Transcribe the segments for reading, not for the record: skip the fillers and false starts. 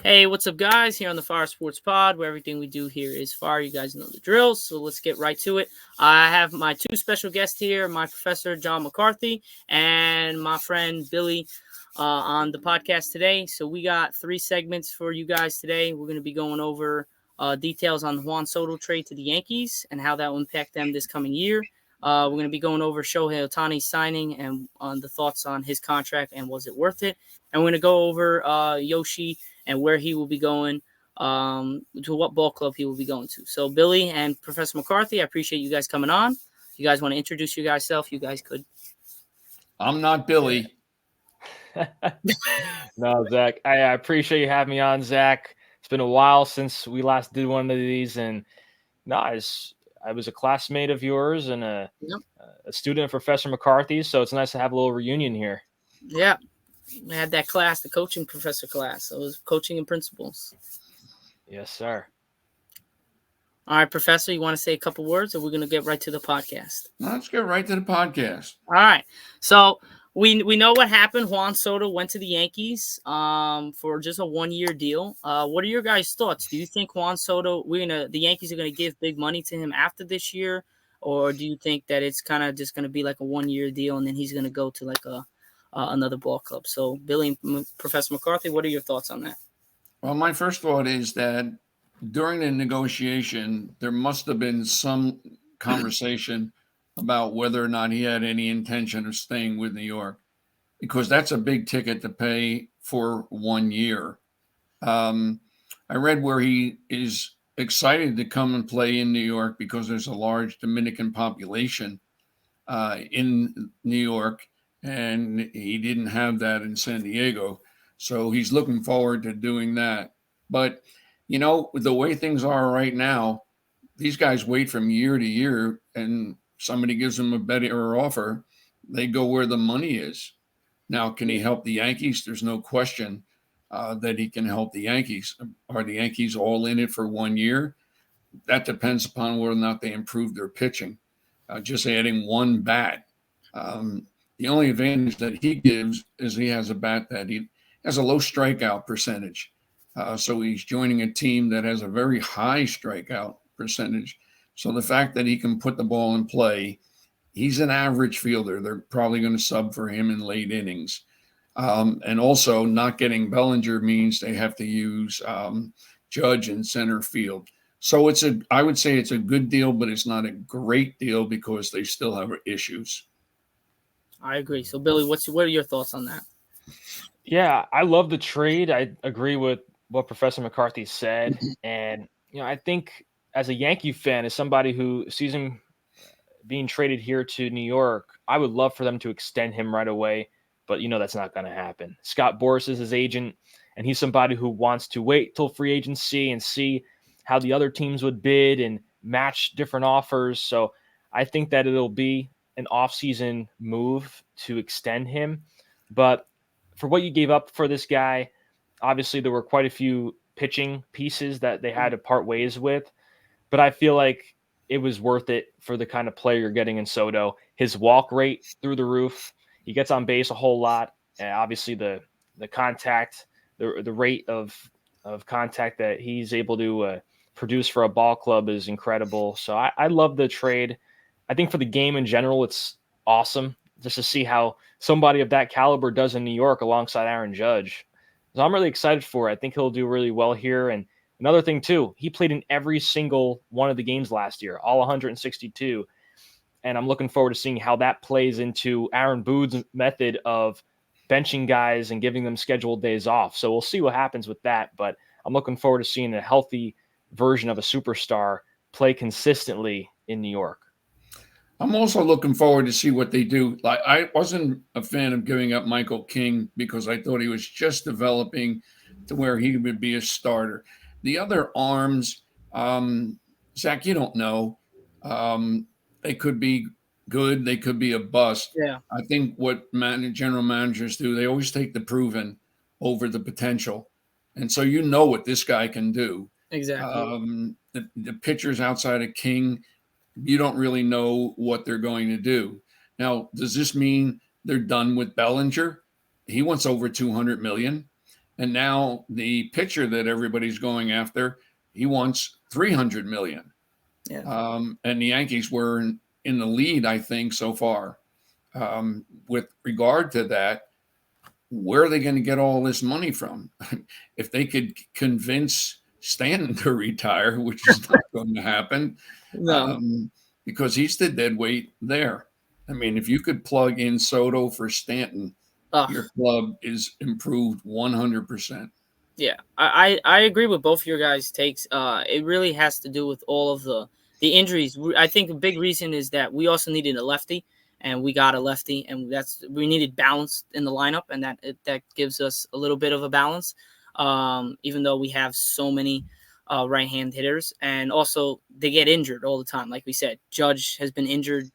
Hey, what's up, guys? Here on the Fire Sports Pod, where everything we do here is fire. You guys know the drill, so let's get right to it. I have my two special guests here, my professor, John McCarthy, and my friend, Billy, on the podcast today. So we got three segments for you guys today. We're going to be going over details on the Juan Soto trade to the Yankees and how that will impact them this coming year. We're going to be going over Shohei Ohtani signing and on the thoughts on his contract and was it worth it. And we're going to go over Yoshi and where he will be going, to what ball club he will be going to. So, Billy and Professor McCarthy, I appreciate you guys coming on. If you guys want to introduce your guys' self, you guys could. I'm not Billy. No, Zach. I appreciate you having me on, Zach. It's been a while since we last did one of these, and no, I was a classmate of yours and Yep. a student of Professor McCarthy, so it's nice to have a little reunion here. Yeah. I had that class, the coaching professor class. So it was coaching and principles. Yes, sir. All right, Professor, you want to say a couple words or we're going to get right to the podcast? Let's get right to the podcast. All right. So we know what happened. Juan Soto went to the Yankees for just a 1-year deal. What are your guys' thoughts? Do you think Juan Soto, the Yankees are going to give big money to him after this year? Or do you think that it's kind of just going to be like a 1-year deal and then he's going to go to like another ball club? So, Billy and Professor McCarthy, what are your thoughts on that? Well, my first thought is that during the negotiation, there must have been some conversation about whether or not he had any intention of staying with New York, because that's a big ticket to pay for 1 year. I read where he is excited to come and play in New York because there's a large Dominican population in New York, and he didn't have that in San Diego. So he's looking forward to doing that. But, the way things are right now, these guys wait from year to year, and somebody gives them a better offer. They go where the money is. Now, can he help the Yankees? There's no question that he can help the Yankees. Are the Yankees all in it for 1 year? That depends upon whether or not they improve their pitching. Just adding one bat. The only advantage that he gives is he has a bat that he has a low strikeout percentage. So he's joining a team that has a very high strikeout percentage. So the fact that he can put the ball in play, he's an average fielder. They're probably going to sub for him in late innings. And also, not getting Bellinger means they have to use Judge in center field. So I would say it's a good deal, but it's not a great deal because they still have issues. I agree. So, Billy, what are your thoughts on that? Yeah, I love the trade. I agree with what Professor McCarthy said. And, I think as a Yankee fan, as somebody who sees him being traded here to New York, I would love for them to extend him right away. But, that's not going to happen. Scott Boras is his agent, and he's somebody who wants to wait till free agency and see how the other teams would bid and match different offers. So I think that it'll be an offseason move to extend him. But for what you gave up for this guy, obviously there were quite a few pitching pieces that they had to part ways with. But I feel like it was worth it for the kind of player you're getting in Soto. His walk rate through the roof. He gets on base a whole lot. And obviously the contact, the rate of contact that he's able to produce for a ball club is incredible. So I love the trade. I think for the game in general, it's awesome just to see how somebody of that caliber does in New York alongside Aaron Judge. So I'm really excited for it. I think he'll do really well here. And another thing, too, he played in every single one of the games last year, all 162. And I'm looking forward to seeing how that plays into Aaron Boone's method of benching guys and giving them scheduled days off. So we'll see what happens with that. But I'm looking forward to seeing a healthy version of a superstar play consistently in New York. I'm also looking forward to see what they do. Like, I wasn't a fan of giving up Michael King because I thought he was just developing to where he would be a starter. The other arms, Zach, you don't know. They could be good. They could be a bust. Yeah. I think what general managers do, they always take the proven over the potential. And so what this guy can do. Exactly. The pitchers outside of King, you don't really know what they're going to do. Now, does this mean they're done with Bellinger? He wants over $200 million. And now the pitcher that everybody's going after, he wants $300 million. Yeah. And the Yankees were in the lead, I think, so far. With regard to that, where are they going to get all this money from? If they could convince Stanton to retire, which is not going to happen, No. because he's the dead weight there. I mean, if you could plug in Soto for Stanton, your club is improved 100%. Yeah, I agree with both your guys' takes. It really has to do with all of the injuries. I think a big reason is that we also needed a lefty, and we got a lefty, and we needed balance in the lineup, and that gives us a little bit of a balance. Even though we have so many right-hand hitters, and also they get injured all the time. Like we said, Judge has been injured.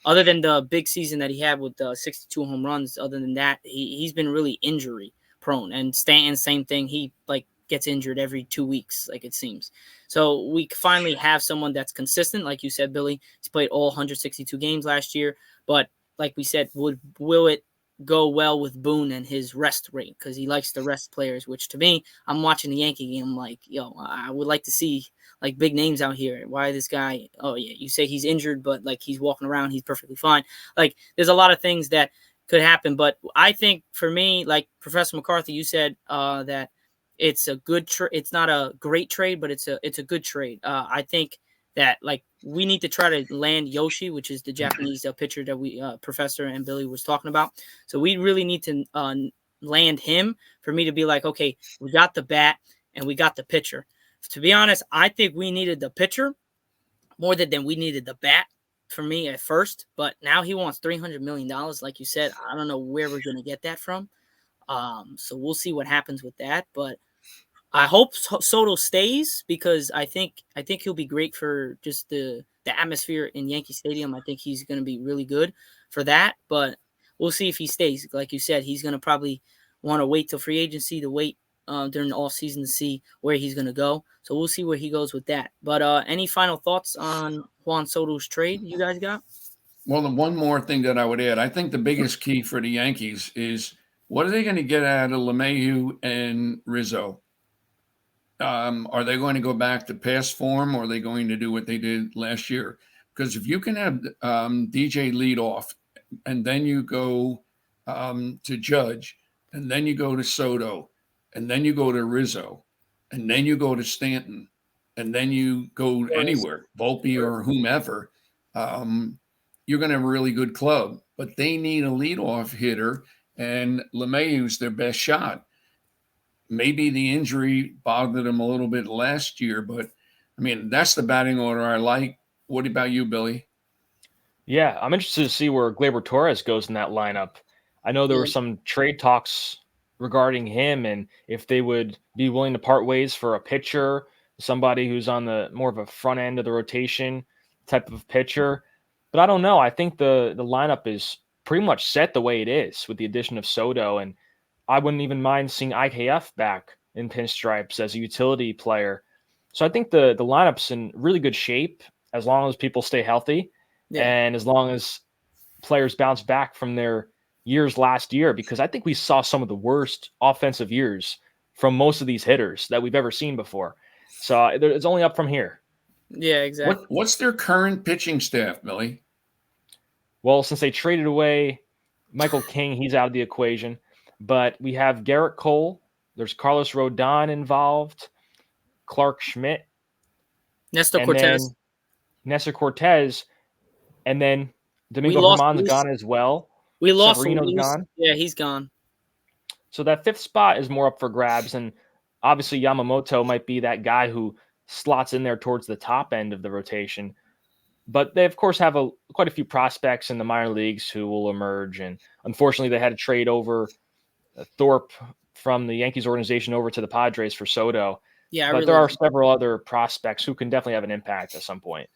Other than the big season that he had with 62 home runs, other than that, he's been really injury prone. And Stanton, same thing. He gets injured every 2 weeks, like it seems. So we finally have someone that's consistent, like you said, Billy. He's played all 162 games last year, but like we said, will it go well with Boone and his rest rate? Because he likes to rest players, which to me, I'm watching the Yankee game, I'm like, yo, I would like to see like big names out here. Why this guy? Oh yeah, you say he's injured, but like he's walking around, he's perfectly fine. Like there's a lot of things that could happen, but I think for me, like Professor McCarthy, you said that it's a good it's not a great trade, but it's a good trade. I think that like we need to try to land Yoshi, which is the Japanese pitcher that we Professor and Billy was talking about. So we really need to land him for me to be like, okay, we got the bat and we got the pitcher. To be honest, I think we needed the pitcher more than we needed the bat for me at first, but now he wants $300 million. Like you said, I don't know where we're going to get that from. So we'll see what happens with that, but I hope Soto stays because I think he'll be great for just the atmosphere in Yankee Stadium. I think he's going to be really good for that, but we'll see if he stays. Like you said, he's going to probably want to wait till free agency to wait during the off season to see where he's going to go. So we'll see where he goes with that. But any final thoughts on Juan Soto's trade you guys got? Well, the one more thing that I would add, I think the biggest key for the Yankees is what are they going to get out of LeMahieu and Rizzo? Are they going to go back to past form, or are they going to do what they did last year? Because if you can have DJ lead off, and then you go to Judge, and then you go to Soto, and then you go to Rizzo, and then you go to Stanton, and then you go anywhere, Volpe or whomever, you're going to have a really good club. But they need a leadoff hitter, and LeMahieu's their best shot. Maybe the injury bothered him a little bit last year, but I mean, that's the batting order I like. What about you, Billy? Yeah, I'm interested to see where Gleyber Torres goes in that lineup. I know there were some trade talks regarding him and if they would be willing to part ways for a pitcher, somebody who's on the more of a front end of the rotation type of pitcher. But I don't know. I think the lineup is pretty much set the way it is with the addition of Soto, and I wouldn't even mind seeing IKF back in pinstripes as a utility player. So I think the lineup's in really good shape as long as people stay healthy and as long as players bounce back from their years last year, because I think we saw some of the worst offensive years from most of these hitters that we've ever seen before. So it's only up from here. Yeah, exactly. What's their current pitching staff, Billy? Well, since they traded away Michael King, he's out of the equation. But we have Garrett Cole. There's Carlos Rodon involved, Clark Schmidt, Nestor Cortez, and then Domingo Germán's gone as well. We lost Severino's gone. Yeah, he's gone. So that fifth spot is more up for grabs, and obviously Yamamoto might be that guy who slots in there towards the top end of the rotation. But they, of course, have quite a few prospects in the minor leagues who will emerge, and unfortunately they had to trade over Thorpe from the Yankees organization over to the Padres for Soto. Yeah, but there are several other prospects who can definitely have an impact at some point.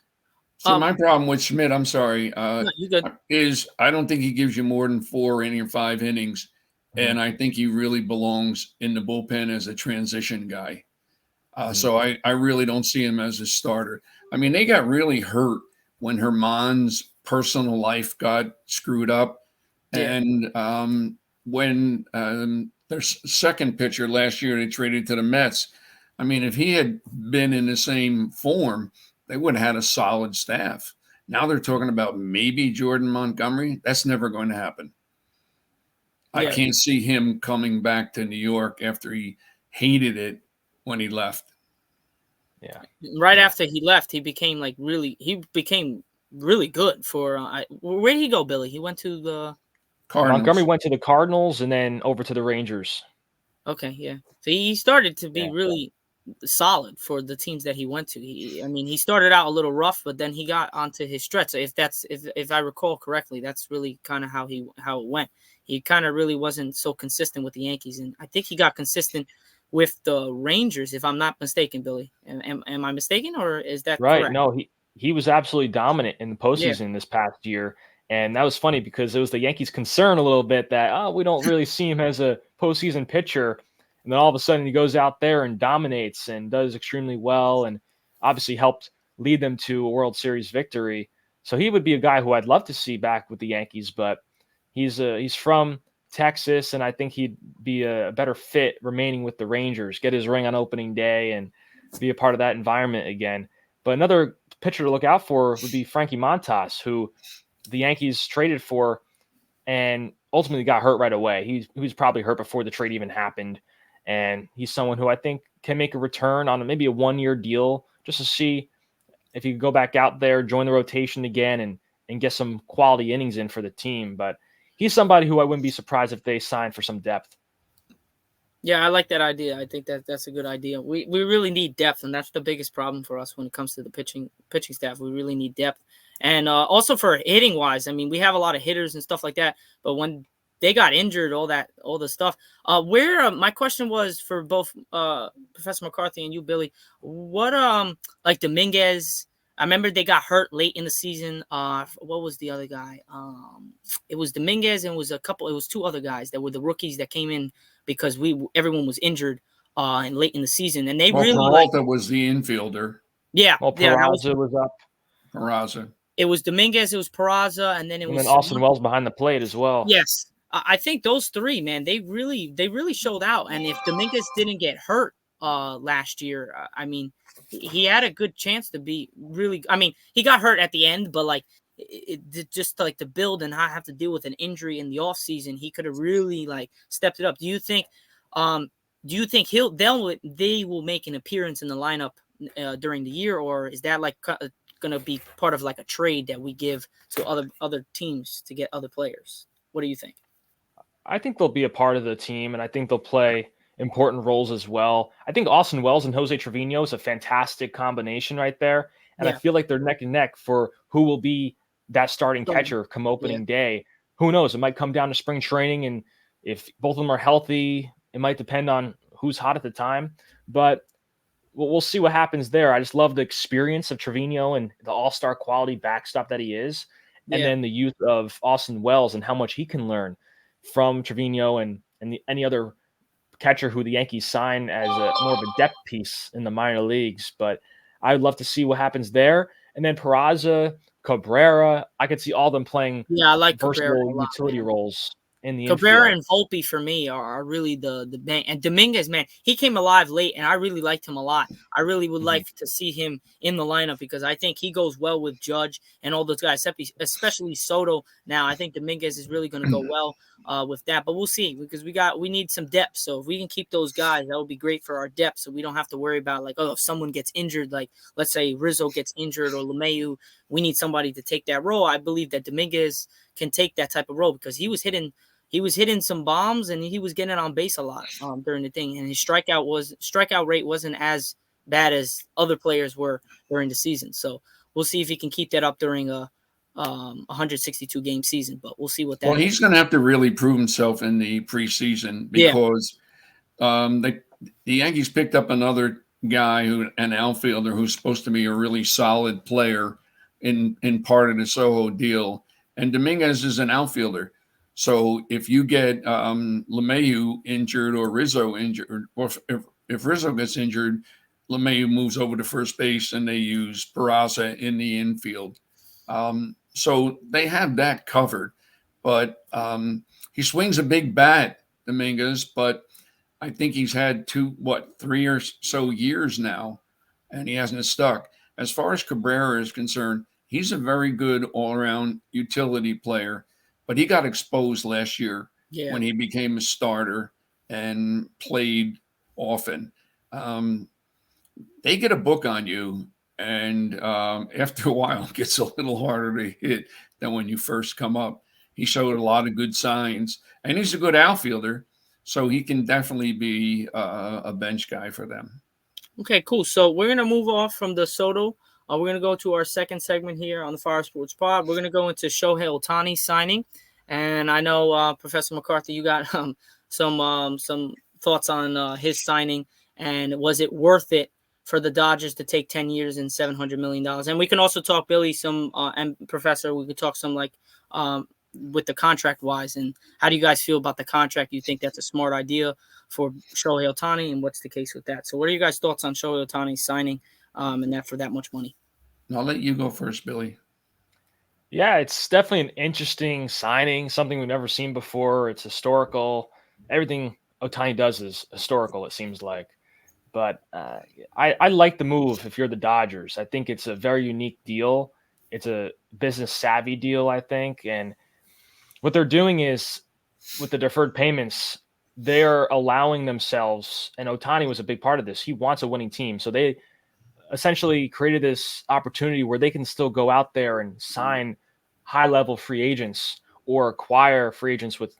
So my problem with Schmidt, I'm sorry, no, is I don't think he gives you more than 4 or 5 innings, and I think he really belongs in the bullpen as a transition guy. So I really don't see him as a starter. I mean, they got really hurt when Herman's personal life got screwed up, and when their second pitcher last year they traded to the Mets. I mean, if he had been in the same form, they would have had a solid staff. Now they're talking about maybe Jordan Montgomery. That's never going to happen. I Yeah. can't see him coming back to New York after he hated it when he left. Yeah. Right after he left, he became really good for where did he go, Billy? He went to the Cardinals. Montgomery went to the Cardinals and then over to the Rangers. Okay, yeah. So he started to be really solid for the teams that he went to. He started out a little rough, but then he got onto his stretch. So if I recall correctly, that's really kind of how it went. He kind of really wasn't so consistent with the Yankees, and I think he got consistent with the Rangers, if I'm not mistaken, Billy. Am I mistaken, or is that right? correct? No, he was absolutely dominant in the postseason this past year. And that was funny because it was the Yankees' concern a little bit that, we don't really see him as a postseason pitcher. And then all of a sudden he goes out there and dominates and does extremely well and obviously helped lead them to a World Series victory. So he would be a guy who I'd love to see back with the Yankees, but he's from Texas, and I think he'd be a better fit remaining with the Rangers, get his ring on opening day and be a part of that environment again. But another pitcher to look out for would be Frankie Montas, who the Yankees traded for and ultimately got hurt right away. He was probably hurt before the trade even happened. And he's someone who I think can make a return on maybe a 1-year deal just to see if he could go back out there, join the rotation again and get some quality innings in for the team. But he's somebody who I wouldn't be surprised if they signed for some depth. Yeah, I like that idea. I think that's a good idea. We really need depth, and that's the biggest problem for us when it comes to the pitching staff. We really need depth. And also for hitting wise, we have a lot of hitters and stuff like that. But when they got injured, all the stuff. My question was for both Professor McCarthy and you, Billy. What like Dominguez? I remember they got hurt late in the season. What was the other guy? It was Dominguez and it was two other guys that were the rookies that came in because everyone was injured and late in the season, and they Peralta was the infielder. Yeah, Peraza was up. Peraza. It was Dominguez, it was Peraza, and then Austin Wells behind the plate as well. Yes, I think those three, man, they really showed out. And if Dominguez didn't get hurt last year, he had a good chance to be really. He got hurt at the end, but like it just like the build and not have to deal with an injury in the offseason, he could have really like stepped it up. Do you think they will make an appearance in the lineup during the year, or is that like going to be part of like a trade that we give to other teams to get other players? What do you think? I think they'll be a part of the team, and I think they'll play important roles as well. I think Austin Wells and Jose Trevino is a fantastic combination right there. And I feel like they're neck and neck for who will be that starting catcher come opening day. Who knows? It might come down to spring training, and if both of them are healthy, it might depend on who's hot at the time. But we'll see what happens there. I just love the experience of Trevino and the all-star quality backstop that he is. And then the youth of Austin Wells and how much he can learn from Trevino and any other catcher who the Yankees sign as more of a depth piece in the minor leagues. But I'd love to see what happens there. And then Peraza, Cabrera, I could see all them playing I like versatile utility roles in the Cabrera infield. and Volpe for me are really the man. And Dominguez, man, he came alive late, and I really liked him a lot. I really would like to see him in the lineup because I think he goes well with Judge and all those guys, especially Soto. Now, I think Dominguez is really going to go well with that, but we'll see because we need some depth. So if we can keep those guys, that would be great for our depth. So we don't have to worry about like, if someone gets injured, like let's say Rizzo gets injured or LeMahieu, we need somebody to take that role. I believe that Dominguez can take that type of role because he was hitting some bombs and he was getting on base a lot during the thing. And his strikeout rate wasn't as bad as other players were during the season. So we'll see if he can keep that up during a 162 game season, but we'll see what that is. He's going to have to really prove himself in the preseason because the Yankees picked up another guy an outfielder who's supposed to be a really solid player in part of the Soho deal. And Dominguez is an outfielder. So if you get LeMahieu injured or Rizzo injured, or if Rizzo gets injured, LeMahieu moves over to first base and they use Peraza in the infield. So they have that covered. But he swings a big bat, Dominguez, but I think he's had 3 or so years now, and he hasn't stuck. As far as Cabrera is concerned, he's a very good all-around utility player, but he got exposed last year when he became a starter and played often. They get a book on you, and after a while, it gets a little harder to hit than when you first come up. He showed a lot of good signs, and he's a good outfielder, so he can definitely be a bench guy for them. Okay, cool. So we're going to move off from the Soto. We're going to go to our second segment here on the Fire Sports Pod. We're going to go into Shohei Ohtani signing. And I know, Professor McCarthy, you got some thoughts on his signing. And was it worth it for the Dodgers to take 10 years and $700 million? And we can also talk, Billy, and Professor, we could talk some with the contract wise. And how do you guys feel about the contract? You think that's a smart idea for Shohei Ohtani, and what's the case with that? So what are you guys' thoughts on Shohei Ohtani signing and that for that much money? I'll let you go first, Billy. Yeah, it's definitely an interesting signing, something we've never seen before. It's historical. Everything Ohtani does is historical, it seems like. But I like the move if you're the Dodgers. I think it's a very unique deal. It's a business savvy deal, I think. And what they're doing is with the deferred payments, they're allowing themselves, and Ohtani was a big part of this. He wants a winning team. So they essentially created this opportunity where they can still go out there and sign high-level free agents or acquire free agents with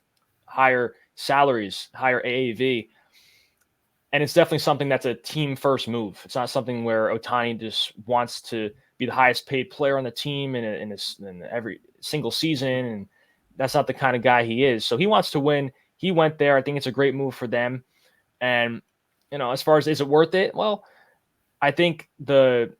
higher salaries, higher AAV. And it's definitely something that's a team-first move. It's not something where Ohtani just wants to be the highest-paid player on the team in every single season, and that's not the kind of guy he is. So he wants to win. He went there. I think it's a great move for them. And, as far as is it worth it? Well, I think the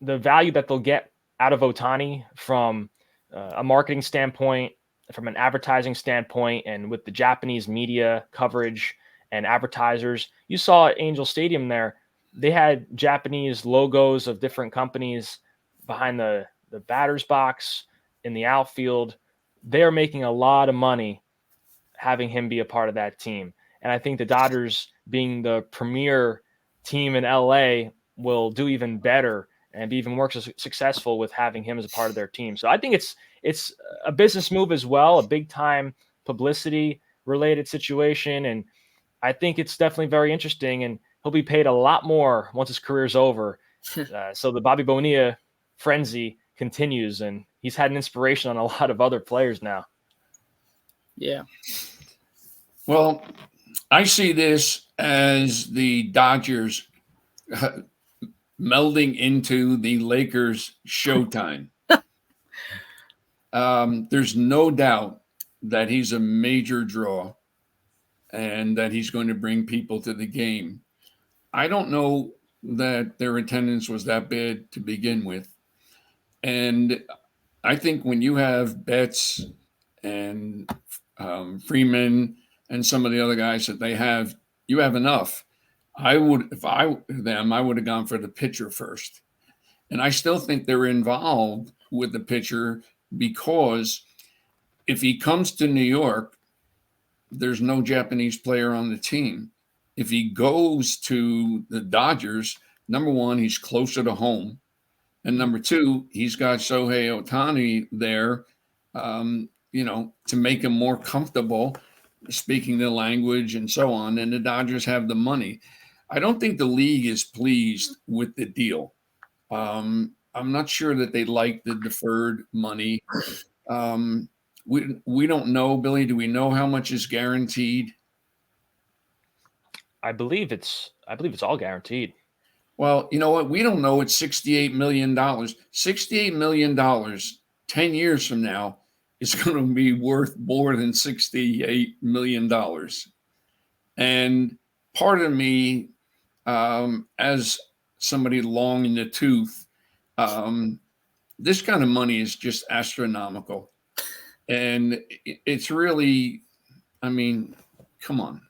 value that they'll get out of Ohtani from a marketing standpoint, from an advertising standpoint, and with the Japanese media coverage and advertisers, you saw at Angel Stadium there, they had Japanese logos of different companies behind the batter's box in the outfield. They are making a lot of money having him be a part of that team. And I think the Dodgers, being the premier team in LA, will do even better and be even more successful with having him as a part of their team. So I think it's a business move as well, a big time publicity related situation. And I think it's definitely very interesting, and he'll be paid a lot more once his career's over. So the Bobby Bonilla frenzy continues, and he's had an inspiration on a lot of other players now. Yeah. Well, I see this as the Dodgers melding into the Lakers' Showtime. There's no doubt that he's a major draw and that he's going to bring people to the game. I don't know that their attendance was that bad to begin with. And I think when you have Betts and Freeman and some of the other guys that they have, you have enough. If I were them, I would have gone for the pitcher first. And I still think they're involved with the pitcher because if he comes to New York, there's no Japanese player on the team. If he goes to the Dodgers, number one, he's closer to home. And number two, he's got Shohei Ohtani there, to make him more comfortable speaking the language and so on. And the Dodgers have the money. I don't think the league is pleased with the deal. I'm not sure that they like the deferred money. We don't know, Billy. Do we know how much is guaranteed? I believe it's all guaranteed. Well, you know what? We don't know. It's $68 million. $68 million 10 years from now is going to be worth more than $68 million. And part of me, as somebody long in the tooth, this kind of money is just astronomical. And it's really, come on.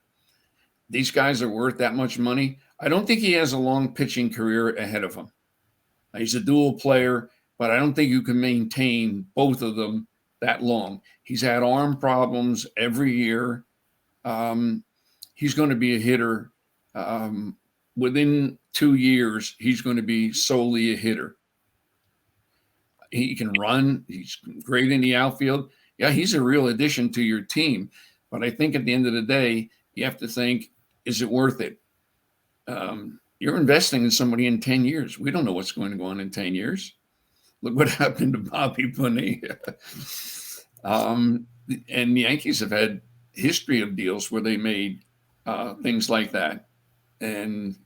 These guys are worth that much money. I don't think he has a long pitching career ahead of him. He's a dual player, but I don't think you can maintain both of them that long. He's had arm problems every year. he's going to be a hitter. Within 2 years, he's going to be solely a hitter. He can run. He's great in the outfield. Yeah, he's a real addition to your team. But I think at the end of the day, you have to think, is it worth it? You're investing in somebody in 10 years. We don't know what's going to go on in 10 years. Look what happened to Bobby Bonilla. And the Yankees have had history of deals where they made things like that. And,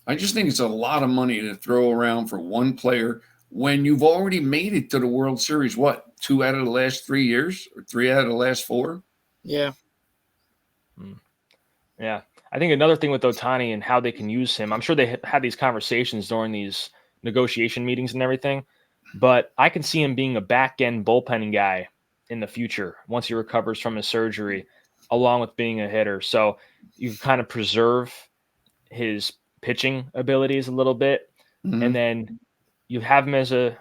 I just think it's a lot of money to throw around for one player when you've already made it to the World Series, 2 out of the last 3 years or 3 out of the last 4? Yeah. Yeah. I think another thing with Ohtani and how they can use him, I'm sure they had these conversations during these negotiation meetings and everything, but I can see him being a back-end bullpenning guy in the future once he recovers from his surgery, along with being a hitter. So you kind of preserve his pitching abilities a little bit, and then you have him as a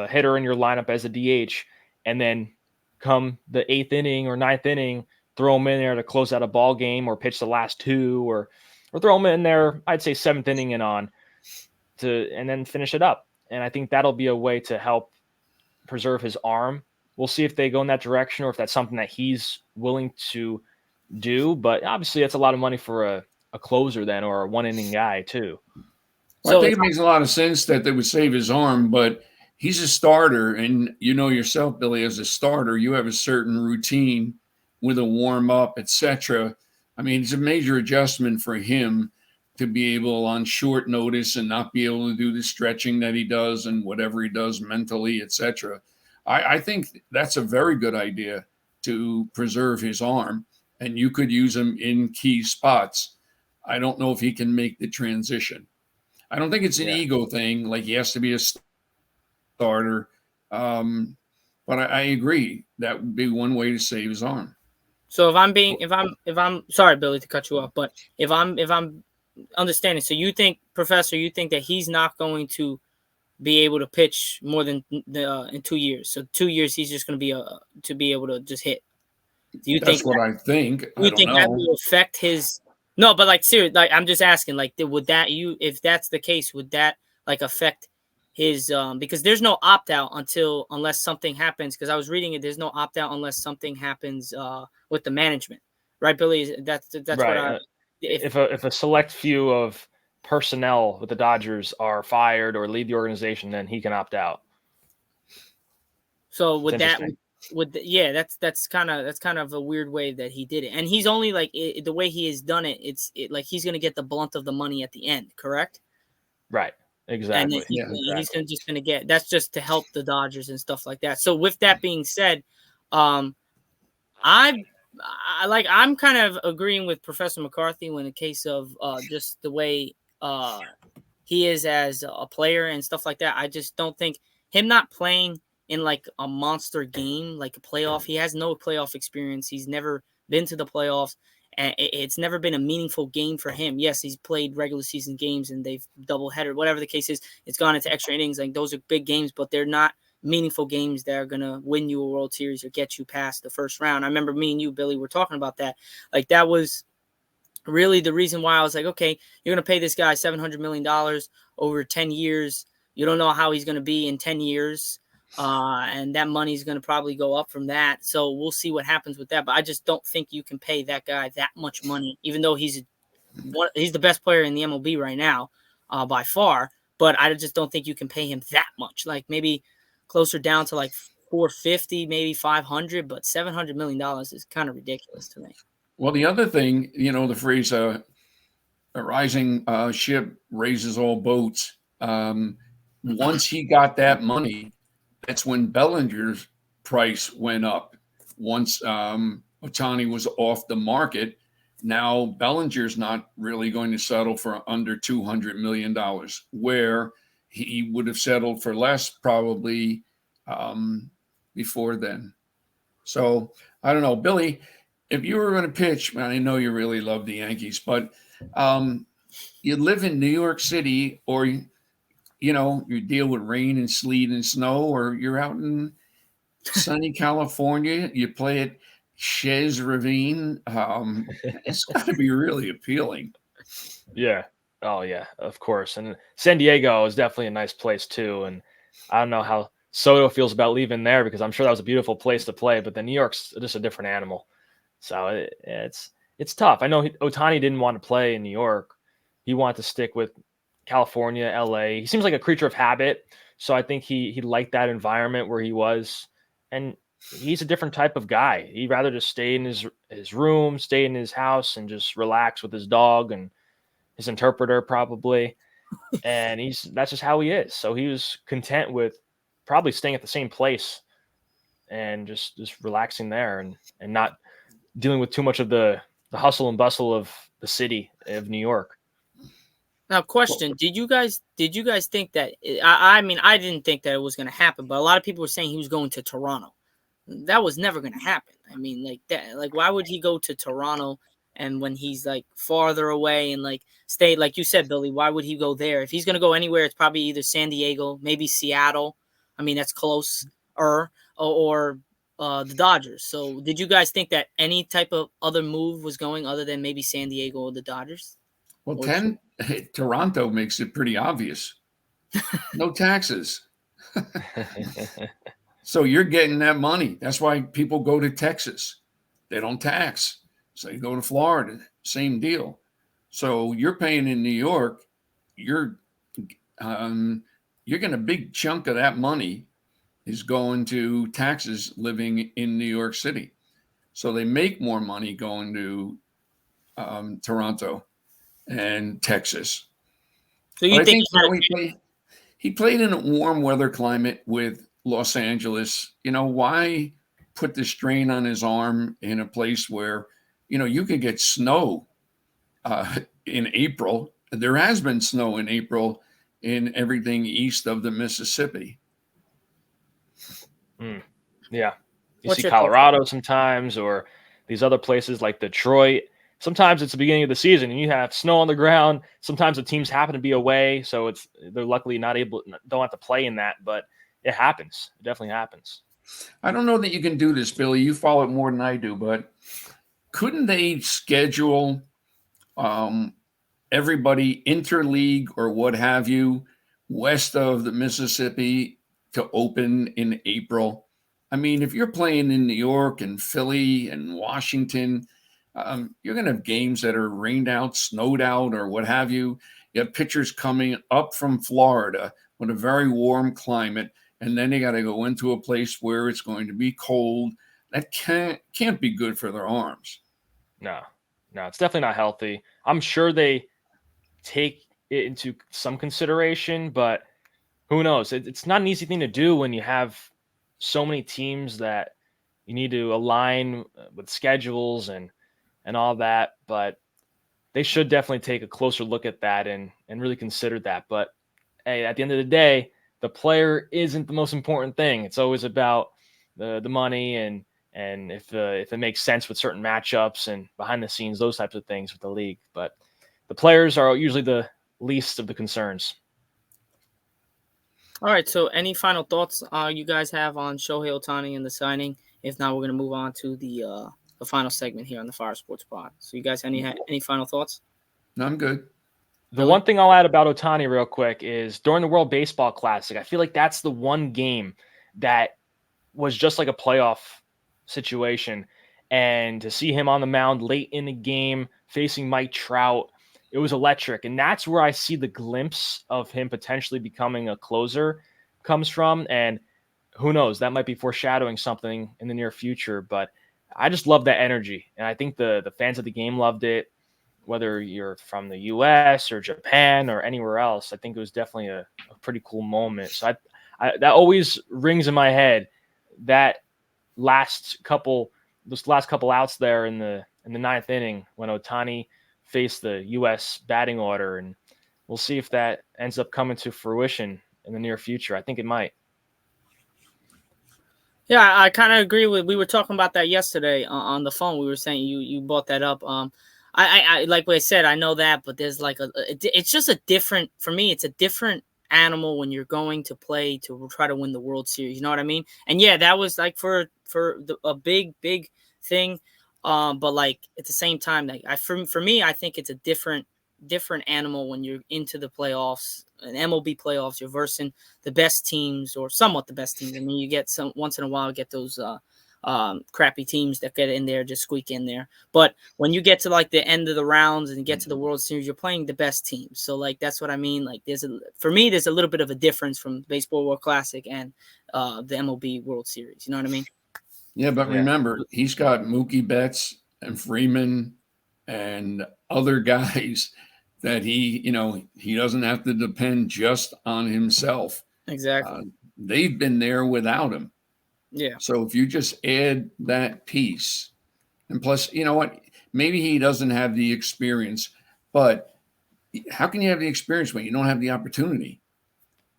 hitter in your lineup as a DH, and then come the 8th inning or 9th inning, throw him in there to close out a ball game or pitch the last 2 or throw him in there, I'd say 7th inning and on and then finish it up. And I think that'll be a way to help preserve his arm. We'll see if they go in that direction or if that's something that he's willing to do. But obviously that's a lot of money for a closer then, or a 1-inning guy too. Well, I think it makes a lot of sense that they would save his arm, but he's a starter, and yourself, Billy, as a starter, you have a certain routine with a warm up, etc. I mean, it's a major adjustment for him to be able on short notice and not be able to do the stretching that he does and whatever he does mentally, etc. I think that's a very good idea to preserve his arm, and you could use him in key spots. I don't know if he can make the transition. I don't think it's an ego thing, like he has to be a starter. But I agree that would be one way to save his arm. So if I'm sorry, Billy, to cut you off, but if I'm understanding, so you think, Professor, that he's not going to be able to pitch more than in 2 years? So 2 years, he's just going to be able to just hit. Do you That's what I think. Do you think that will affect his? No, but seriously, I'm just asking, would that if that's the case, would that affect his because there's no opt out unless something happens, because I was reading it, there's no opt out unless something happens with the management, right, Billy? That's right. What if a select few of personnel with the Dodgers are fired or leave the organization, then he can opt out. So that's kind of a weird way that he did it, and he's only the way he has done it. It's he's going to get the blunt of the money at the end, correct? Right. Exactly. And he's just going to get, that's just to help the Dodgers and stuff like that. So with that being said, I'm kind of agreeing with Professor McCarthy when the case of just the way he is as a player and stuff like that. I just don't think him not playing in a monster game, like a playoff. He has no playoff experience. He's never been to the playoffs. And it's never been a meaningful game for him. Yes, he's played regular season games and they've doubleheader, whatever the case is. It's gone into extra innings. Those are big games, but they're not meaningful games that are going to win you a World Series or get you past the first round. I remember me and you, Billy, were talking about that. That was really the reason why I was okay, you're going to pay this guy $700 million over 10 years. You don't know how he's going to be in 10 years. And that money is going to probably go up from that. So we'll see what happens with that. But I just don't think you can pay that guy that much money, even though he's the best player in the MLB right now, by far. But I just don't think you can pay him that much. Maybe closer down to $450, maybe $500, but $700 million is kind of ridiculous to me. Well, the other thing, the phrase a rising ship raises all boats. Once he got that money, that's when Bellinger's price went up. Once Ohtani was off the market, now Bellinger's not really going to settle for under $200 million, where he would have settled for less probably before then. So I don't know, Billy, if you were going to pitch, I know you really love the Yankees, but you live in New York City, or you deal with rain and sleet and snow, or you're out in sunny California, you play at Chez Ravine, it's got to be really appealing. Yeah. Oh yeah, of course. And San Diego is definitely a nice place too. And I don't know how Soto feels about leaving there because I'm sure that was a beautiful place to play, but then New York's just a different animal. So it's tough. I know Ohtani didn't want to play in New York. He wanted to stick with California, LA. He seems like a creature of habit. So I think he liked that environment where he was. And he's a different type of guy. He'd rather just stay in his room, stay in his house and just relax with his dog and his interpreter probably. And that's just how he is. So he was content with probably staying at the same place and just relaxing there and not dealing with too much of the hustle and bustle of the city of New York. Now, question: Did you guys think that? I mean, I didn't think that it was going to happen, but a lot of people were saying he was going to Toronto. That was never going to happen. I mean, like that. Like, why would he go to Toronto? And when he's like farther away and like stay, like you said, Billy, why would he go there? If he's going to go anywhere, it's probably either San Diego, maybe Seattle. I mean, that's close, or the Dodgers. So, did you guys think that any type of other move was going other than maybe San Diego or the Dodgers? Well, Toronto makes it pretty obvious. No taxes. So you're getting that money. That's why people go to Texas. They don't tax. So you go to Florida, same deal. So you're paying in New York, you're getting a big chunk of that money is going to taxes living in New York City. So they make more money going to Toronto and Texas. So you think he played in a warm weather climate with Los Angeles. You know, why put the strain on his arm in a place where, you know, you could get snow in April. There has been snow in April in everything east of the Mississippi. Yeah. You see Colorado sometimes, or these other places like Detroit. Sometimes it's the beginning of the season and you have snow on the ground. Sometimes the teams happen to be away, so they're luckily don't have to play in that, but it happens. It definitely happens. I don't know that you can do this, Billy. You follow it more than I do, but couldn't they schedule everybody interleague or what have you west of the Mississippi to open in April? I mean, if you're playing in New York and Philly and Washington, you're going to have games that are rained out, snowed out, or what have you. You have pitchers coming up from Florida with a very warm climate, and then they got to go into a place where it's going to be cold. That can't be good for their arms. No, it's definitely not healthy. I'm sure they take it into some consideration, but who knows? It's not an easy thing to do when you have so many teams that you need to align with schedules and all that. But they should definitely take a closer look at that and really consider that. But hey, at the end of the day, the player isn't the most important thing. It's always about the money and if it makes sense with certain matchups and behind the scenes, those types of things with the league. But the players are usually the least of the concerns. All right. So, any final thoughts you guys have on Shohei Ohtani and the signing? If not, we're going to move on to the final segment here on the Fire Sports Pod. So, you guys, any final thoughts? No, I'm good. The one thing I'll add about Ohtani real quick is during the World Baseball Classic, I feel like that's the one game that was just like a playoff situation. And to see him on the mound late in the game facing Mike Trout, it was electric. And that's where I see the glimpse of him potentially becoming a closer comes from. And who knows, that might be foreshadowing something in the near future. But I just love that energy. And I think the fans of the game loved it, whether you're from the US or Japan or anywhere else. I think it was definitely a pretty cool moment. So I that always rings in my head, that last couple outs there in the ninth inning when Ohtani faced the U.S. batting order, and we'll see if that ends up coming to fruition in the near future. I think it might. Yeah, I kind of agree with. We were talking about that yesterday on the phone. We were saying you brought that up. I like what I said. I know that, but there's like it's just a different, for me. It's a different animal when you're going to play to try to win the World Series. You know what I mean? And yeah, that was like for a big thing. But like at the same time, like for me, I think it's a different animal when you're into the playoffs, an MLB playoffs. You're versing the best teams or somewhat the best teams. I mean, you get some once in a while, get those crappy teams that get in there, just squeak in there. But when you get to like the end of the rounds and you get to the World Series, you're playing the best teams. So like that's what I mean. Like for me, there's a little bit of a difference from Baseball World Classic and the MLB World Series. You know what I mean? Yeah, but remember, he's got Mookie Betts and Freeman and other guys that he doesn't have to depend just on himself. Exactly. They've been there without him. Yeah. So if you just add that piece, and plus, you know what, maybe he doesn't have the experience, but how can you have the experience when you don't have the opportunity?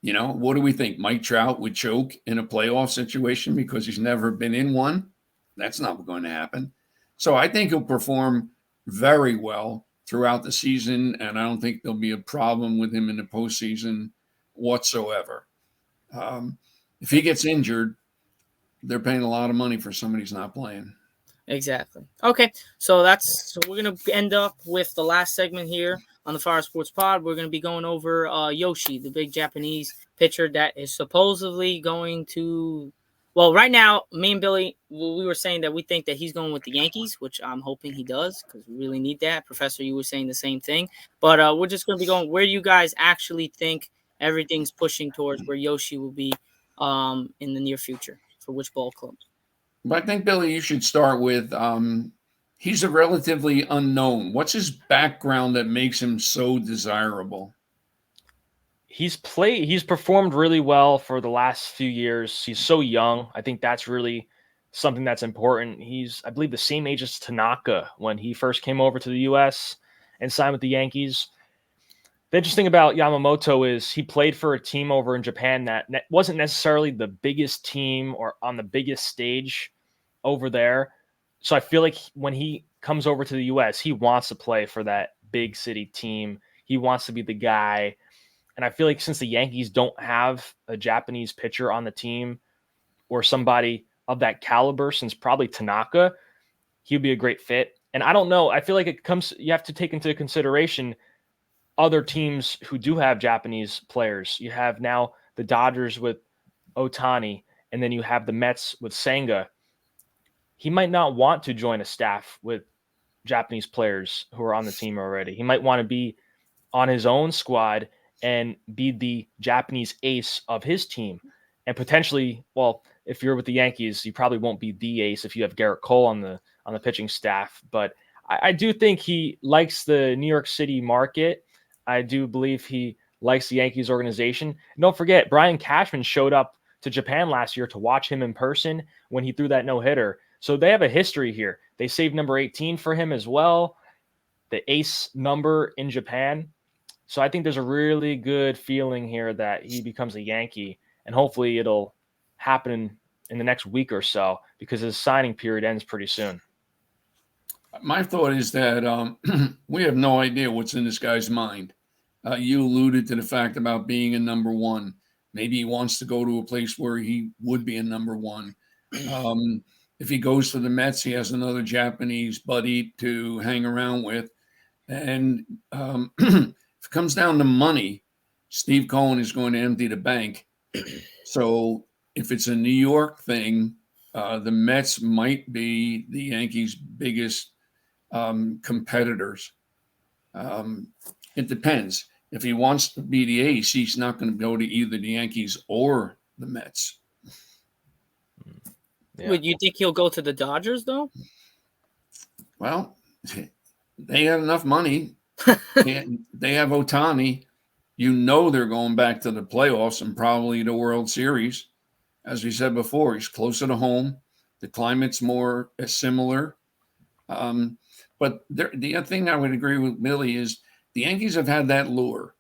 You know, what do we think? Mike Trout would choke in a playoff situation because he's never been in one? That's not going to happen. So I think he'll perform very well throughout the season, and I don't think there'll be a problem with him in the postseason whatsoever. If he gets injured, they're paying a lot of money for somebody who's not playing. Exactly. Okay, so we're gonna end up with the last segment here on the Fire Sports Pod. We're gonna be going over Yoshi, the big Japanese pitcher that is supposedly going to. Well, right now, me and Billy, we were saying that we think that he's going with the Yankees, which I'm hoping he does because we really need that. Professor, you were saying the same thing, but we're just gonna be going where you guys actually think everything's pushing towards where Yoshi will be in the near future for which ball club. But I think, Billy, you should start with he's a relatively unknown. What's his background that makes him so desirable? He's performed really well for the last few years. He's so young. I think that's really something that's important. He's, I believe, the same age as Tanaka when he first came over to the U.S. and signed with the Yankees. The interesting about Yamamoto is he played for a team over in Japan that wasn't necessarily the biggest team or on the biggest stage over there. So I feel like when he comes over to the U.S., he wants to play for that big city team. He wants to be the guy. And I feel like since the Yankees don't have a Japanese pitcher on the team or somebody of that caliber, since probably Tanaka, he'd be a great fit. And I don't know. I feel like you have to take into consideration other teams who do have Japanese players. You have now the Dodgers with Ohtani, and then you have the Mets with Senga. He might not want to join a staff with Japanese players who are on the team already. He might want to be on his own squad and be the Japanese ace of his team. And potentially, well, if you're with the Yankees, you probably won't be the ace if you have Garrett Cole on the pitching staff. But I do think he likes the New York City market. I do believe he likes the Yankees organization. And don't forget, Brian Cashman showed up to Japan last year to watch him in person when he threw that no-hitter. So they have a history here. They saved number 18 for him as well, the ace number in Japan. So I think there's a really good feeling here that he becomes a Yankee, and hopefully it'll happen in the next week or so because his signing period ends pretty soon. My thought is that we have no idea what's in this guy's mind. You alluded to the fact about being a number one. Maybe he wants to go to a place where he would be a number one. If he goes to the Mets, he has another Japanese buddy to hang around with. And if it comes down to money, Steve Cohen is going to empty the bank. So if it's a New York thing, the Mets might be the Yankees' biggest competitors. It depends. If he wants to be the ace, he's not going to go to either the Yankees or the Mets. Yeah. Would you think he'll go to the Dodgers, though? Well, they have enough money. They have Ohtani. You know they're going back to the playoffs and probably the World Series. As we said before, he's closer to home. The climate's more similar. But the other thing I would agree with Billy is the Yankees have had that lure,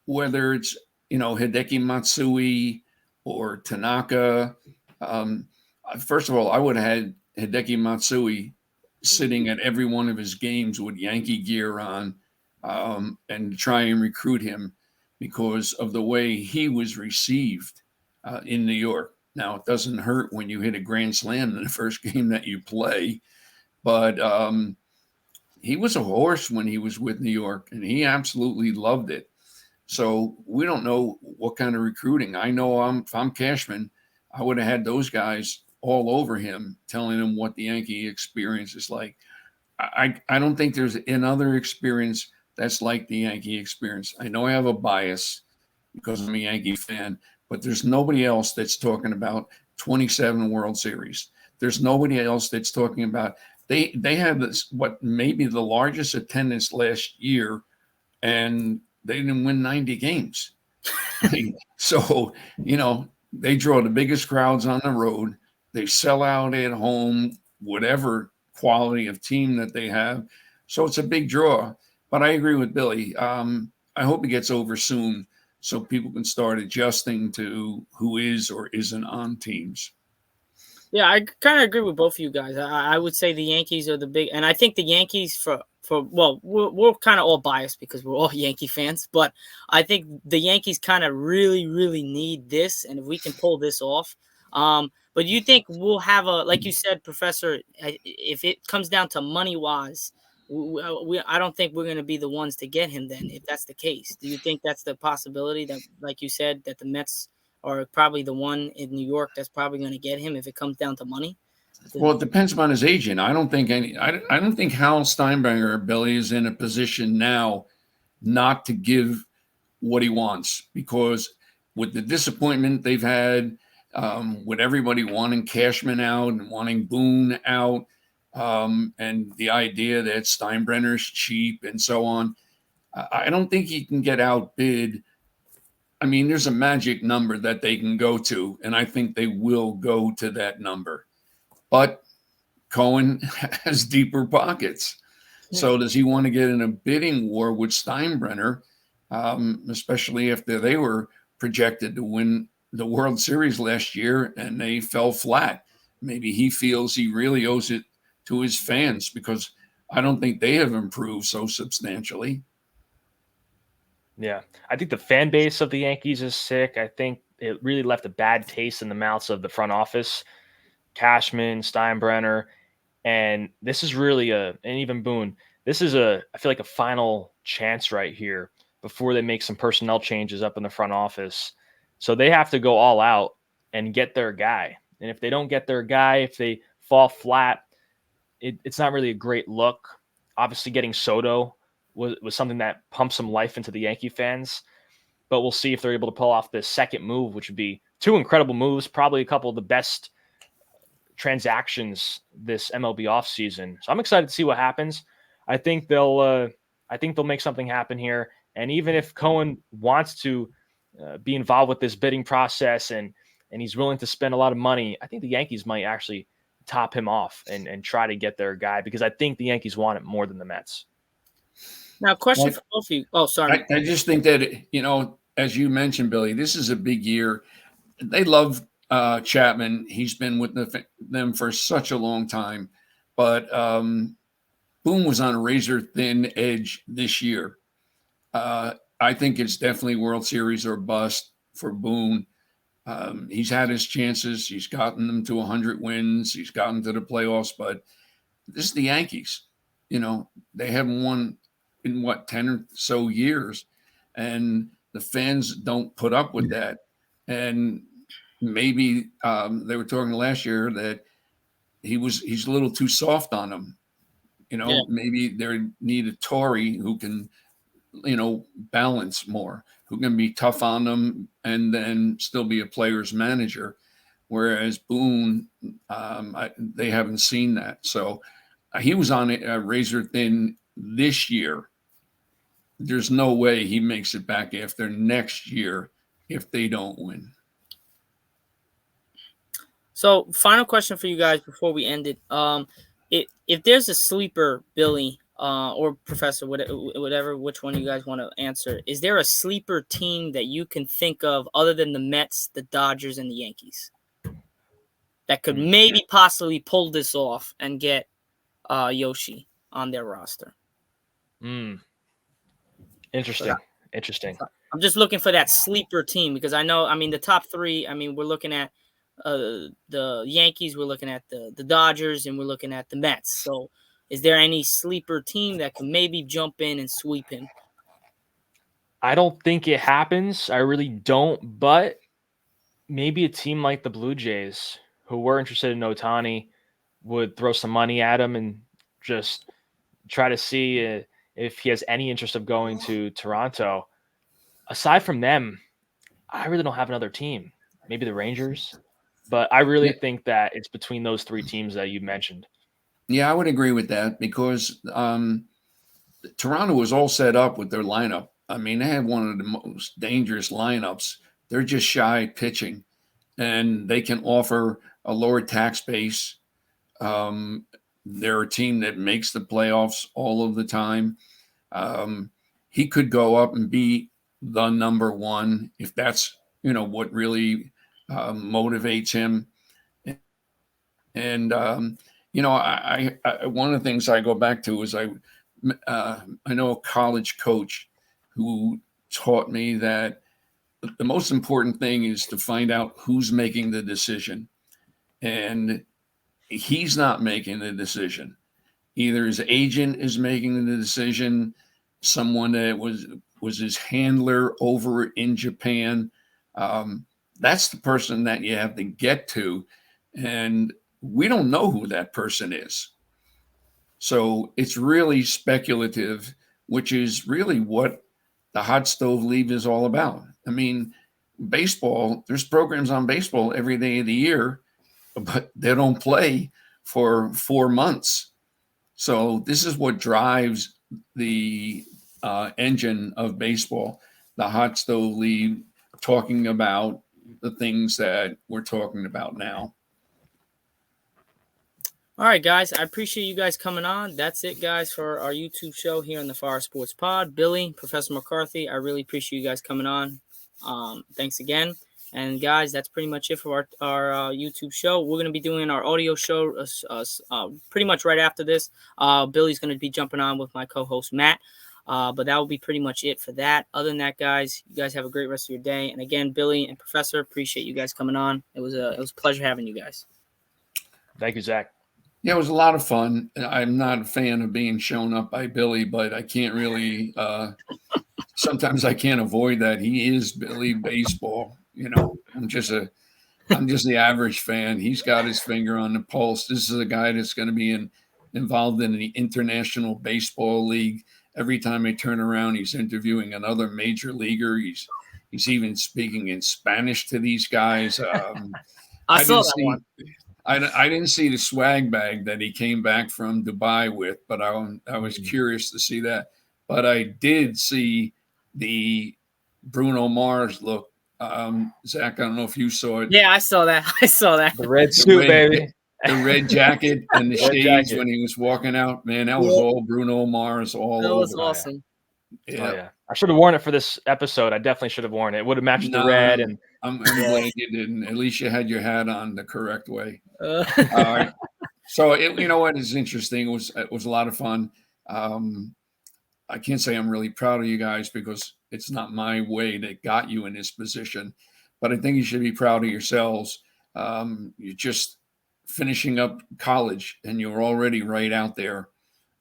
whether it's, Hideki Matsui or Tanaka. First of all, I would have had Hideki Matsui sitting at every one of his games with Yankee gear on and try and recruit him because of the way he was received in New York. Now, it doesn't hurt when you hit a grand slam in the first game that you play, but he was a horse when he was with New York, and he absolutely loved it. So we don't know what kind of recruiting. I know if I'm Cashman, I would have had those guys all over him, telling him what the Yankee experience is like. I don't think there's another experience that's like the Yankee experience. I know I have a bias because I'm a Yankee fan, but there's nobody else that's talking about 27 World Series. There's nobody else that's talking about they had this what maybe the largest attendance last year, and they didn't win 90 games. So, they draw the biggest crowds on the road. They sell out at home, whatever quality of team that they have. So it's a big draw. But I agree with Billy. I hope it gets over soon so people can start adjusting to who is or isn't on teams. Yeah, I kind of agree with both of you guys. I would say the Yankees are the big, and I think the Yankees well, we're kind of all biased because we're all Yankee fans, but I think the Yankees kind of really, really need this, and if we can pull this off, but you think we'll have like you said, Professor, if it comes down to money wise, I don't think we're going to be the ones to get him then, if that's the case. Do you think that's the possibility that, like you said, that the Mets are probably the one in New York that's probably going to get him if it comes down to money? Well, it depends upon his agent. I don't think Hal Steinbrenner, Billy, is in a position now not to give what he wants, because with the disappointment they've had, with everybody wanting Cashman out and wanting Boone out, and the idea that Steinbrenner's cheap and so on, I don't think he can get outbid. I mean, there's a magic number that they can go to, and I think they will go to that number. But Cohen has deeper pockets. So does he want to get in a bidding war with Steinbrenner, especially after they were projected to win the World Series last year and they fell flat? Maybe he feels he really owes it to his fans, because I don't think they have improved so substantially. Yeah, I think the fan base of the Yankees is sick. I think it really left a bad taste in the mouths of the front office, Cashman, Steinbrenner, and this is really and even Boone. This is I feel like a final chance right here before they make some personnel changes up in the front office. So they have to go all out and get their guy. And if they don't get their guy, if they fall flat, it's not really a great look. Obviously, getting Soto was something that pumped some life into the Yankee fans. But we'll see if they're able to pull off this second move, which would be two incredible moves, probably a couple of the best transactions this MLB offseason. So I'm excited to see what happens. I think they'll make something happen here. And even if Cohen wants to be involved with this bidding process and he's willing to spend a lot of money, I think the Yankees might actually top him off and try to get their guy, because I think the Yankees want it more than the Mets. Now, question for both of you. Oh, sorry. I just think that, as you mentioned, Billy, this is a big year. They love Chapman. He's been with them for such a long time. But Boone was on a razor-thin edge this year. I think it's definitely World Series or bust for Boone. He's had his chances. He's gotten them to 100 wins. He's gotten to the playoffs. But this is the Yankees. They haven't won in 10 or so years. And the fans don't put up with that. And maybe they were talking last year that he's a little too soft on them. Maybe they need a Tory who can, balance more, who can be tough on them and then still be a player's manager. Whereas Boone, they haven't seen that. So he was on a razor thin this year. There's no way he makes it back after next year if they don't win. So, final question for you guys before we end it. If there's a sleeper, Billy, or Professor, whatever, which one you guys want to answer, is there a sleeper team that you can think of other than the Mets, the Dodgers, and the Yankees that could maybe possibly pull this off and get Yoshi on their roster? Interesting. I'm just looking for that sleeper team because the top three, we're looking at the Yankees, we're looking at the Dodgers, and we're looking at the Mets. So, is there any sleeper team that can maybe jump in and sweep him? I don't think it happens. I really don't. But maybe a team like the Blue Jays, who were interested in Ohtani, would throw some money at him and just try to see if he has any interest of going to Toronto. Aside from them, I really don't have another team. Maybe the Rangers, but I really Yeah, think that it's between those three teams that you mentioned. yeah, I would agree with that because Toronto was all set up with their lineup. I mean, they had one of the most dangerous lineups. They're just shy pitching, and they can offer a lower tax base. Um, they're a team that makes the playoffs all of the time. He could go up and be the number one if that's what really motivates him. And I one of the things I go back to is I know a college coach who taught me that the most important thing is to find out who's making the decision, and he's not making the decision. Either his agent is making the decision, someone that was his handler over in Japan. That's the person that you have to get to, and we don't know who that person is. So it's really speculative, which is really what the hot stove league is all about. I mean, baseball, there's programs on baseball every day of the year, but they don't play for 4 months. So this is what drives the engine of baseball, the hot stove league, talking about the things that we're talking about now. All right, guys. I appreciate you guys coming on. That's it, guys, for our YouTube show here on the Fire Sports Pod. Billy, Professor McCarthy, I really appreciate you guys coming on. Thanks again. And, guys, that's pretty much it for our YouTube show. We're going to be doing our audio show pretty much right after this. Billy's going to be jumping on with my co-host, Matt. But that will be pretty much it for that. Other than that, guys, you guys have a great rest of your day. And, again, Billy and Professor, appreciate you guys coming on. It was a pleasure having you guys. Thank you, Zach. Yeah, it was a lot of fun. I'm not a fan of being shown up by Billy, but I can't really. Sometimes I can't avoid that. He is Billy Baseball. I'm just the average fan. He's got his finger on the pulse. This is a guy that's going to be involved in the International Baseball League. Every time I turn around, he's interviewing another major leaguer. He's even speaking in Spanish to these guys. I saw that one. I didn't see the swag bag that he came back from Dubai with, but I was curious to see that. But I did see the Bruno Mars look. Zach, I don't know if you saw it. Yeah, I saw that. The red suit, baby. The red jacket and the shades jacket. when he was walking out. Man, that was all Bruno Mars all over. That was awesome. Yeah. Oh, yeah. I should have worn it for this episode. I definitely should have worn it. It would have matched the red. And I'm glad you didn't. At least you had your hat on the correct way. All right. So you know what is interesting? It was a lot of fun. I can't say I'm really proud of you guys because it's not my way that got you in this position, but I think you should be proud of yourselves. You're just finishing up college and you're already right out there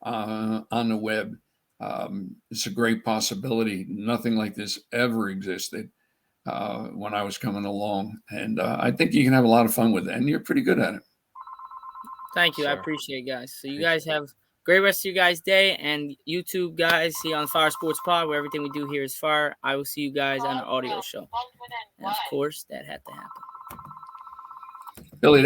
on the web. It's a great possibility. Nothing like this ever existed when I was coming along. And I think you can have a lot of fun with it. And you're pretty good at it. Thank you. I appreciate it, guys. So you guys have a great rest of your guys' day. And YouTube, guys, see you on Fire Sports Pod, where everything we do here is fire. I will see you guys on our audio show. And, of course, that had to happen. Billy,